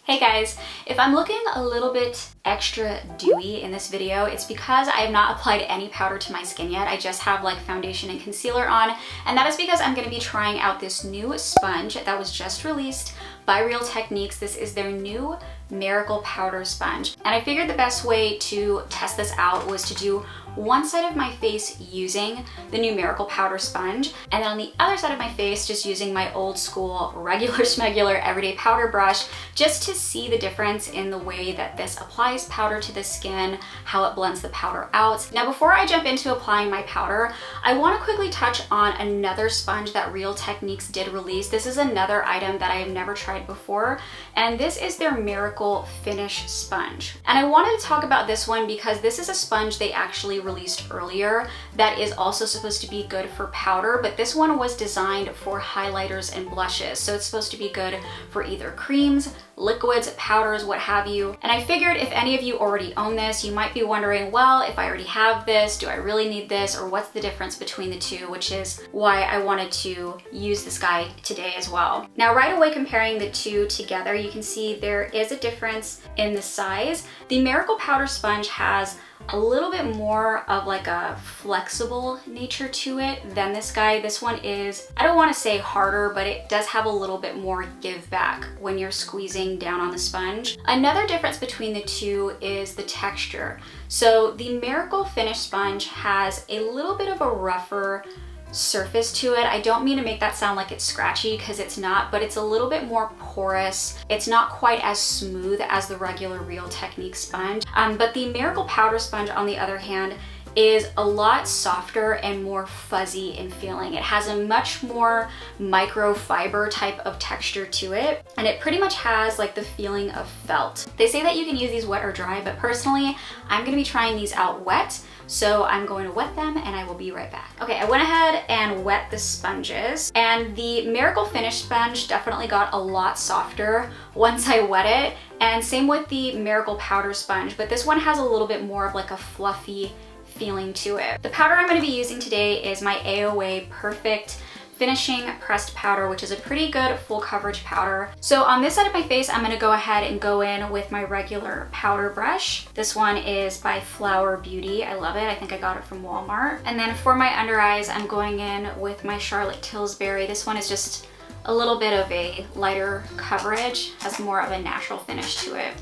Hey guys, if I'm looking a little bit extra dewy in this video, it's because I have not applied any powder to my skin yet. I just have like foundation and concealer on, and that is because I'm going to be trying out this new sponge that was just released by Real Techniques. This is their new Miracle Powder Sponge, and I figured the best way to test this out was to do one side of my face using the new Miracle Powder Sponge, and then on the other side of my face just using my old school regular smegular everyday powder brush, just to see the difference in the way that this applies powder to the skin, how it blends the powder out. Now before I jump into applying my powder, I want to quickly touch on another sponge that Real Techniques did release. This is another item that I have never tried before, and this is their Miracle Finish Sponge. And I wanted to talk about this one because this is a sponge they actually released earlier that is also supposed to be good for powder, but this one was designed for highlighters and blushes. So it's supposed to be good for either creams, liquids, powders, what have you. And I figured if any of you already own this, you might be wondering, well, if I already have this, do I really need this? Or what's the difference between the two? Which is why I wanted to use this guy today as well. Now, right away comparing the two together, you can see there is a difference in the size. The Miracle Powder Sponge has a little bit more of like a flexible nature to it than this guy. This one is, I don't want to say harder, but it does have a little bit more give back when you're squeezing down on the sponge. Another difference between the two is the texture. So the Miracle Finish Sponge has a little bit of a rougher surface to it. I don't mean to make that sound like it's scratchy, because it's not, but it's a little bit more porous. It's not quite as smooth as the regular Real Techniques sponge. But the Miracle Powder Sponge, on the other hand, is a lot softer and more fuzzy in feeling. It has a much more microfiber type of texture to it, and it pretty much has like the feeling of felt. They say that you can use these wet or dry, but personally, I'm gonna be trying these out wet. So I'm going to wet them and I will be right back. Okay, I went ahead and wet the sponges, and the Miracle Finish Sponge definitely got a lot softer once I wet it, and same with the Miracle Powder Sponge, but this one has a little bit more of like a fluffy feeling to it. The powder I'm going to be using today is my AOA Perfect Finishing Pressed Powder, which is a pretty good full coverage powder. So on this side of my face, I'm gonna go ahead and go in with my regular powder brush. This one is by Flower Beauty. I love it. I think I got it from Walmart. And then for my under eyes, I'm going in with my Charlotte Tilbury. This one is just a little bit of a lighter coverage, has more of a natural finish to it.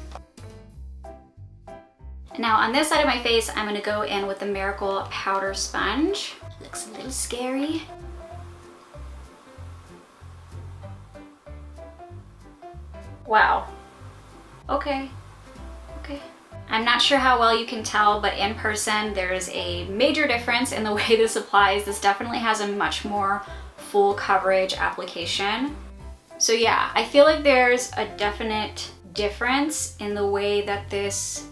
Now on this side of my face, I'm gonna go in with the Miracle Powder Sponge. Looks a little scary. Wow. Okay. I'm not sure how well you can tell, but in person there is a major difference in the way this applies. This definitely has a much more full coverage application. So yeah, I feel like there's a definite difference in the way that this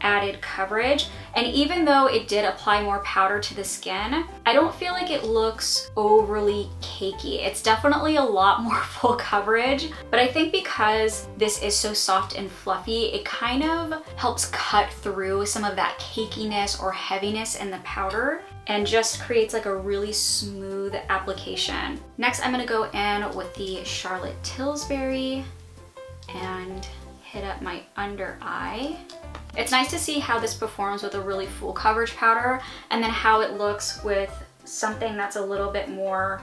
added coverage, and even though it did apply more powder to the skin, I don't feel like it looks overly cakey. It's definitely a lot more full coverage, but I think because this is so soft and fluffy, it kind of helps cut through some of that cakiness or heaviness in the powder and just creates like a really smooth application. Next, I'm gonna go in with the Charlotte Tilbury and hit up my under eye. It's nice to see how this performs with a really full coverage powder, and then how it looks with something that's a little bit more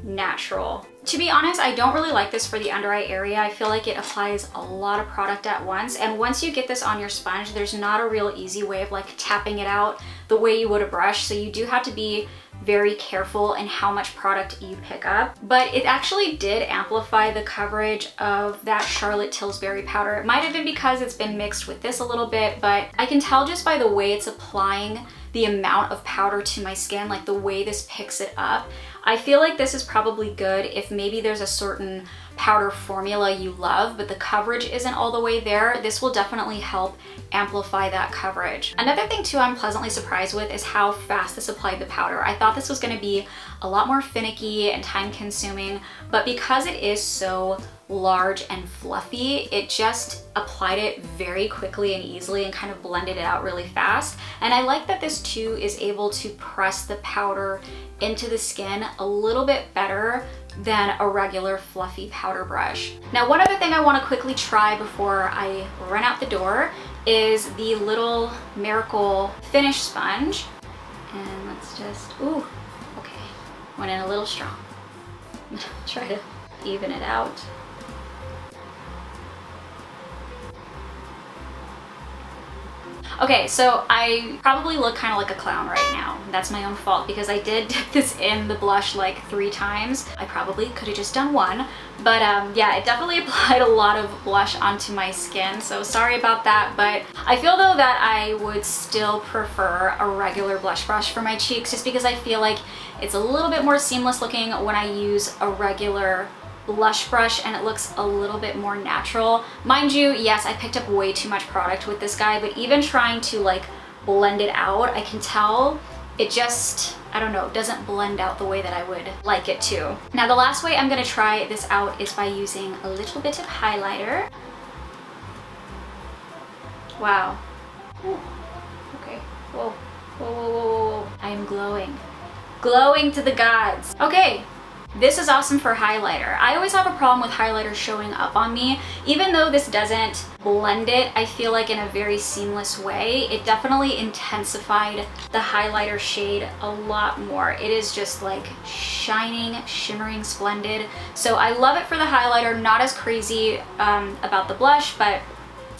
natural. To be honest, I don't really like this for the under eye area. I feel like it applies a lot of product at once, and once you get this on your sponge, there's not a real easy way of like tapping it out the way you would a brush, so you do have to be very careful in how much product you pick up. But it actually did amplify the coverage of that Charlotte Tilbury powder. It might have been because it's been mixed with this a little bit, but I can tell just by the way it's applying the amount of powder to my skin, like the way this picks it up. I feel like this is probably good if maybe there's a certain powder formula you love, but the coverage isn't all the way there. This will definitely help amplify that coverage. Another thing too I'm pleasantly surprised with is how fast this applied the powder. I thought this was gonna be a lot more finicky and time consuming, but because it is so large and fluffy, it just applied it very quickly and easily and kind of blended it out really fast. And I like that this too is able to press the powder into the skin a little bit better than a regular fluffy powder brush. Now, one other thing I want to quickly try before I run out the door is the little Miracle Finish sponge. And let's just, ooh, okay, went in a little strong. Try to even it out. Okay, so I probably look kind of like a clown right now. That's my own fault because I did dip this in the blush like 3 times. I probably could have just done 1, but yeah, it definitely applied a lot of blush onto my skin, so sorry about that. But I feel though that I would still prefer a regular blush brush for my cheeks just because I feel like it's a little bit more seamless looking when I use a regular blush brush and it looks a little bit more natural. Mind you, yes, I picked up way too much product with this guy, but even trying to like blend it out, I can tell it just, I don't know, doesn't blend out the way that I would like it to. Now, the last way I'm gonna try this out is by using a little bit of highlighter. Wow. Ooh. Okay, whoa, whoa, whoa, whoa, whoa, whoa. I am glowing. Glowing to the gods. Okay. This is awesome for highlighter. I always have a problem with highlighter showing up on me. Even though this doesn't blend it, I feel like in a very seamless way, it definitely intensified the highlighter shade a lot more. It is just like shining, shimmering, splendid. So I love it for the highlighter, not as crazy about the blush, but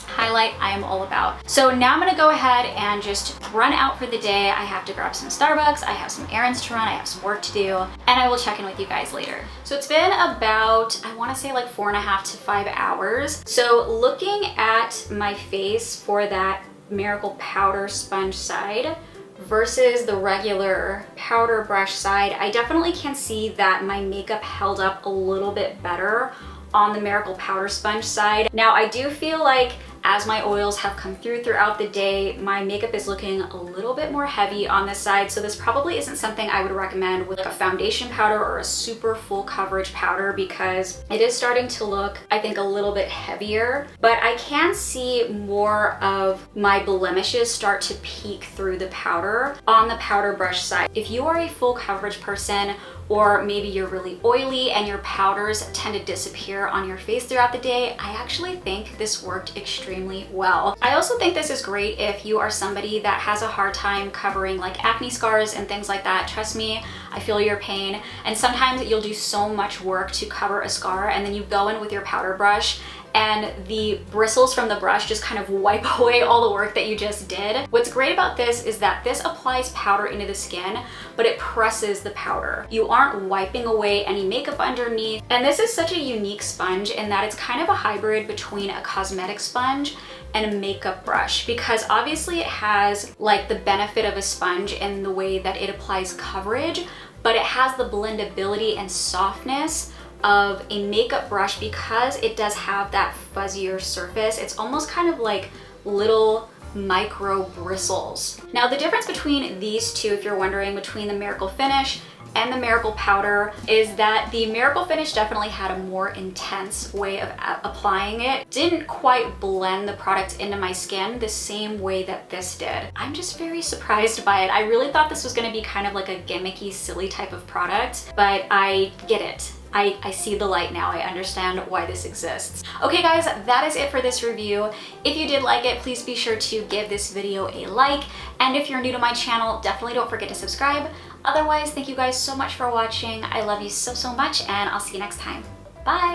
highlight I am all about. So now I'm gonna go ahead and just run out for the day. I have to grab some Starbucks, I have some errands to run, I have some work to do, and I will check in with you guys later. So it's been about, I wanna say like 4.5 to 5 hours. So looking at my face for that Miracle Powder sponge side versus the regular powder brush side, I definitely can see that my makeup held up a little bit better on the Miracle Powder sponge side. Now, I do feel like as my oils have come throughout the day, my makeup is looking a little bit more heavy on this side, so this probably isn't something I would recommend with like a foundation powder or a super full coverage powder because it is starting to look, I think, a little bit heavier, but I can see more of my blemishes start to peek through the powder on the powder brush side. If you are a full coverage person, or maybe you're really oily and your powders tend to disappear on your face throughout the day, I actually think this worked extremely well. I also think this is great if you are somebody that has a hard time covering like acne scars and things like that. Trust me, I feel your pain. And sometimes you'll do so much work to cover a scar and then you go in with your powder brush and the bristles from the brush just kind of wipe away all the work that you just did. What's great about this is that this applies powder into the skin, but it presses the powder. You aren't wiping away any makeup underneath. And this is such a unique sponge in that it's kind of a hybrid between a cosmetic sponge and a makeup brush, because obviously it has like the benefit of a sponge in the way that it applies coverage, but it has the blendability and softness of a makeup brush because it does have that fuzzier surface. It's almost kind of like little micro bristles. Now, the difference between these two, if you're wondering, between the Miracle Finish and the Miracle Powder, is that the Miracle Finish definitely had a more intense way of applying it. Didn't quite blend the product into my skin the same way that this did. I'm just very surprised by it. I really thought this was gonna be kind of like a gimmicky, silly type of product, but I get it. I see the light now. I understand why this exists. Okay guys, that is it for this review. If you did like it, please be sure to give this video a like. And if you're new to my channel, definitely don't forget to subscribe. Otherwise, thank you guys so much for watching. I love you so much, and I'll see you next time. Bye.